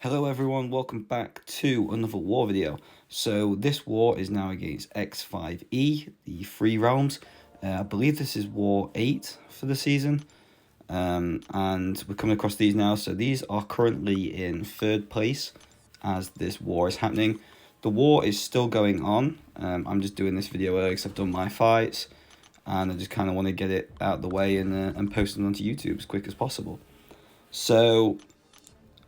Hello everyone, welcome back to another war video. So this war is now against X5E, the Three Realms. I believe this is War 8 for the season. And we're coming across these now. So these are currently in third place as this war is happening. The war is still going on. I'm just doing this video early because I've done my fights. And I just kind of want to get it out of the way and post it onto YouTube as quick as possible. So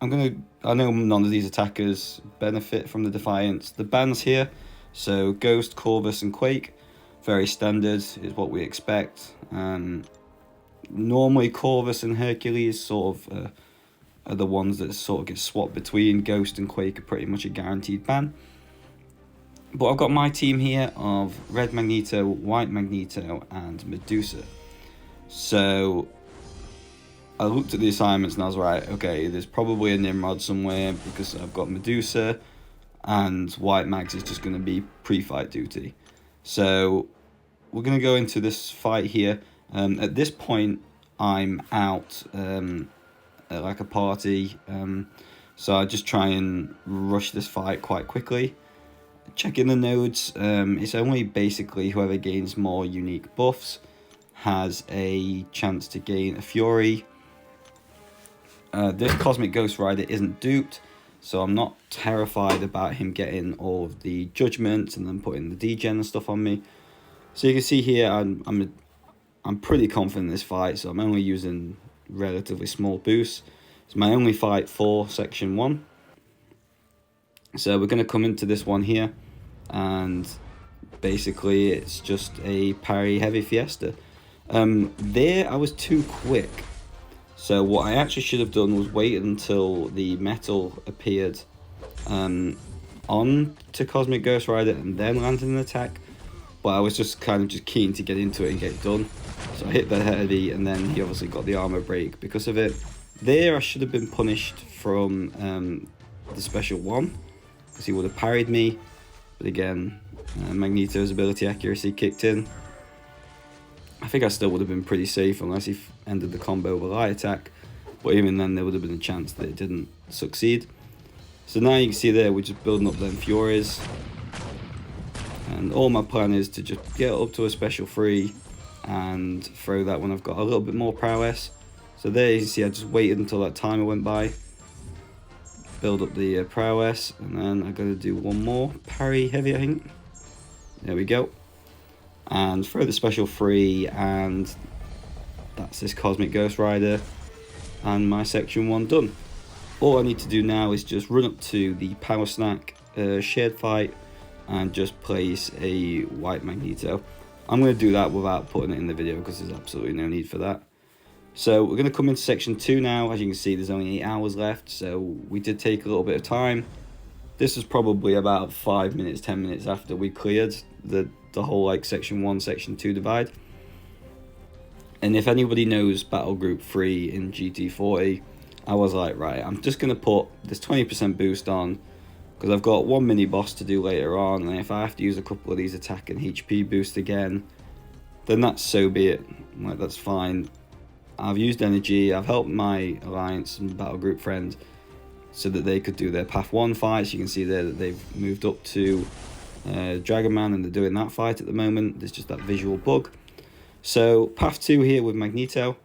I know none of these attackers benefit from the Defiance. The bans here, so Ghost, Corvus and Quake, very standard, is what we expect. Normally Corvus and Hercules sort of are the ones that sort of get swapped between. Ghost and Quake are pretty much a guaranteed ban. But I've got my team here of Red Magneto, White Magneto and Medusa. So I looked at the assignments and I was right, okay, there's probably a Nimrod somewhere because I've got Medusa and White Mags is just going to be pre-fight duty. So we're going to go into this fight here. At this point, I'm out at like a party, so I just try and rush this fight quite quickly. Checking the nodes, it's only basically whoever gains more unique buffs has a chance to gain a Fury. This Cosmic Ghost Rider isn't duped, so I'm not terrified about him getting all of the judgments and then putting the degen and stuff on me. So you can see here, I'm pretty confident in this fight, so I'm only using relatively small boosts. It's my only fight for Section 1. So we're going to come into this one here, and basically it's just a parry heavy fiesta. There I was too quick. So what I actually should have done was wait until the metal appeared on to Cosmic Ghost Rider and then landed an attack. But I was just keen to get into it and get it done. So I hit the heavy and then he obviously got the armor break because of it. There I should have been punished from the special one because he would have parried me. But again, Magneto's ability accuracy kicked in. I think I still would have been pretty safe unless he ended the combo with a light attack. But even then, there would have been a chance that it didn't succeed. So now you can see there, we're just building up them Furies. And all my plan is to just get up to a special 3 and throw that when I've got a little bit more prowess. So there you can see I just waited until that timer went by. Build up the prowess, and then I'm going to do one more parry heavy, I think. There we go. And throw the special 3, and that's this Cosmic Ghost Rider and my Section 1 done. All I need to do now is just run up to the Power Snack shared fight and just place a White Magneto. I'm going to do that without putting it in the video because there's absolutely no need for that. So we're going to come into Section 2 now. As you can see, there's only 8 hours left, so we did take a little bit of time. This was probably about 5 minutes, 10 minutes after we cleared the whole like Section 1, Section 2 divide. And if anybody knows Battle Group 3 in GT40, I was like, right, I'm just going to put this 20% boost on because I've got one mini boss to do later on, and if I have to use a couple of these attack and HP boost again, then that's so be it. Like, that's fine. I've used energy, I've helped my Alliance and Battle Group friend so that they could do their Path 1 fights. You can see there that they've moved up to Dragon Man and they're doing that fight at the moment. There's just that visual bug. So Path 2 here with Magneto.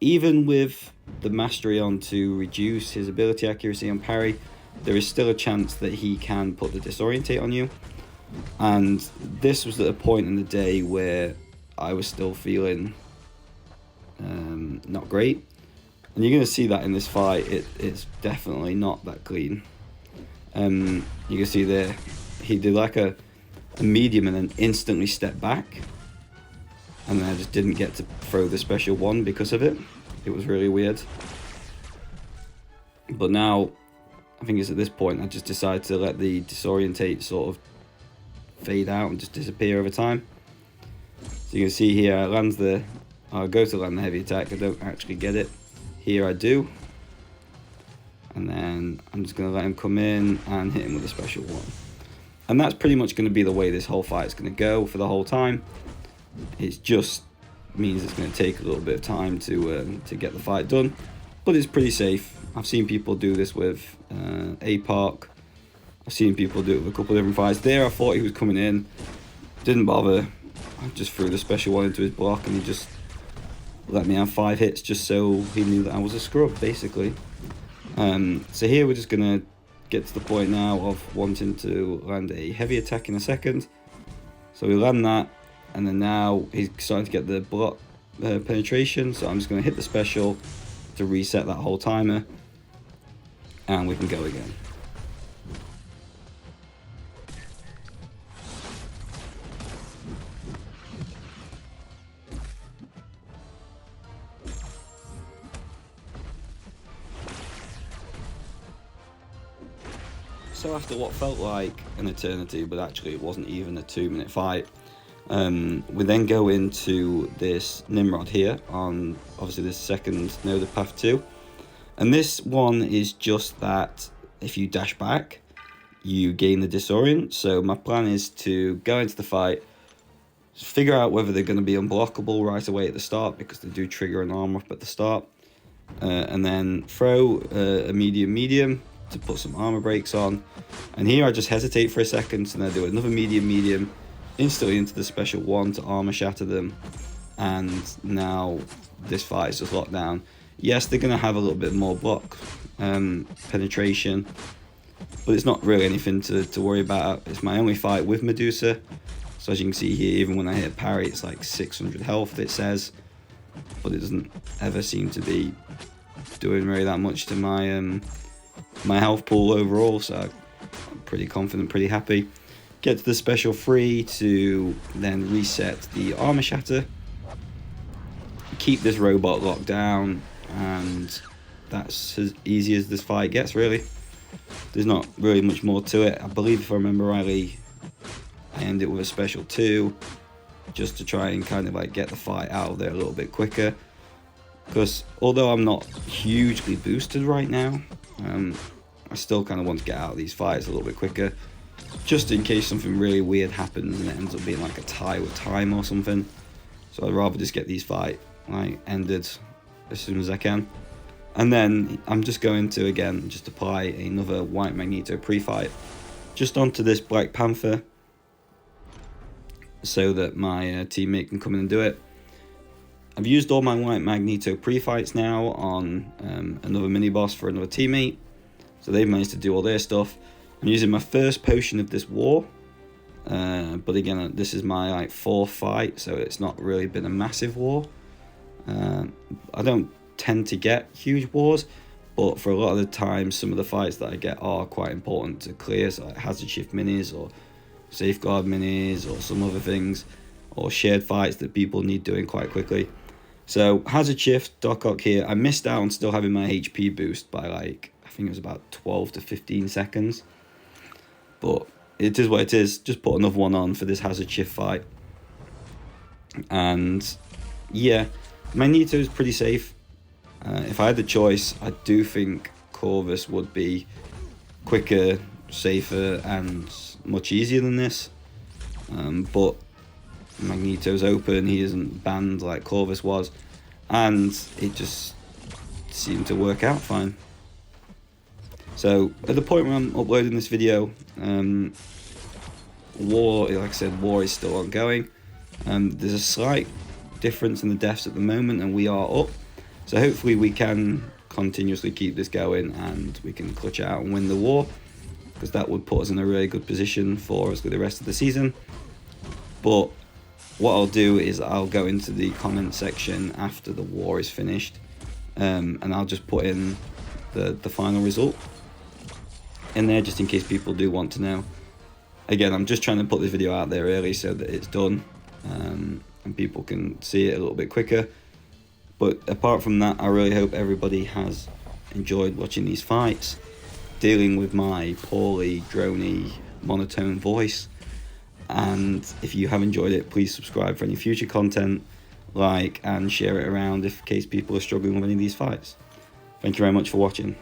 Even with the mastery on to reduce his ability accuracy on parry, there is still a chance that he can put the disorientate on you. And this was at a point in the day where I was still feeling not great. And you're going to see that in this fight, it's definitely not that clean. You can see there, he did like a medium and then instantly stepped back. And then I just didn't get to throw the special 1 because of it. It was really weird. But now, I think it's at this point, I just decided to let the disorientate sort of fade out and just disappear over time. So you can see here, I go to land the heavy attack, I don't actually get it. Here I do. And then I'm just going to let him come in and hit him with a special 1. And that's pretty much going to be the way this whole fight is going to go for the whole time. It just means it's going to take a little bit of time to get the fight done. But it's pretty safe. I've seen people do this with A-Park. I've seen people do it with a couple of different fights. There I thought he was coming in, didn't bother. I just threw the special one into his block and he just let me have 5 hits just so he knew that I was a scrub, basically. So here we're just going to get to the point now of wanting to land a heavy attack in a second. So we land that, and then now he's starting to get the block penetration, so I'm just going to hit the special to reset that whole timer, and we can go again. So after what felt like an eternity, but actually it wasn't even a 2-minute fight, we then go into this Nimrod here on obviously this second node of path 2. And this one is just that if you dash back, you gain the disorient. So my plan is to go into the fight, figure out whether they're going to be unblockable right away at the start, because they do trigger an arm up at the start, and then throw a medium to put some armor breaks on. And here I just hesitate for a second, and then I do another medium instantly into the special one to armor shatter them, and now this fight is just locked down. Yes, they're going to have a little bit more block penetration, but it's not really anything to worry about. It's my only fight with Medusa, so as you can see here, even when I hit parry, it's like 600 health it says, but it doesn't ever seem to be doing really that much to my my health pool overall, so I'm pretty confident, pretty happy. Get to the special 3 to then reset the armor shatter, keep this robot locked down, and that's as easy as this fight gets, really. There's not really much more to it. I believe, if I remember rightly, I end it with a special 2 just to try and kind of like get the fight out of there a little bit quicker, because although I'm not hugely boosted right now, I still kind of want to get out of these fights a little bit quicker, just in case something really weird happens and it ends up being like a tie with time or something. So I'd rather just get these fights like ended as soon as I can. And then I'm just going to again just apply another White Magneto pre-fight just onto this Black Panther, so that my teammate can come in and do it. I've used all my White Magneto pre-fights now on another mini-boss for another teammate, so they've managed to do all their stuff. I'm using my first potion of this war, but again, this is my like 4th fight, so it's not really been a massive war. I don't tend to get huge wars, but for a lot of the time, some of the fights that I get are quite important to clear, so like hazard shift minis or safeguard minis or some other things, or shared fights that people need doing quite quickly. So hazard shift, Doc Ock here. I missed out on still having my HP boost by like, I think it was about 12 to 15 seconds. But it is what it is. Just put another one on for this hazard shift fight. And yeah, Magneto is pretty safe. If I had the choice, I do think Corvus would be quicker, safer, and much easier than this. But Magneto's open, he isn't banned like Corvus was, and it just seemed to work out fine. So at the point where I'm uploading this video, war, like I said, war is still ongoing. There's a slight difference in the deaths at the moment, and we are up. So hopefully we can continuously keep this going and we can clutch out and win the war, because that would put us in a really good position for us with the rest of the season. But what I'll do is I'll go into the comment section after the war is finished, and I'll just put in the final result in there, just in case people do want to know. Again, I'm just trying to put this video out there early so that it's done, and people can see it a little bit quicker. But apart from that, I really hope everybody has enjoyed watching these fights, dealing with my poorly, drony, monotone voice. And if you have enjoyed it, please subscribe for any future content, like and share it around in case people are struggling with any of these fights. Thank you very much for watching.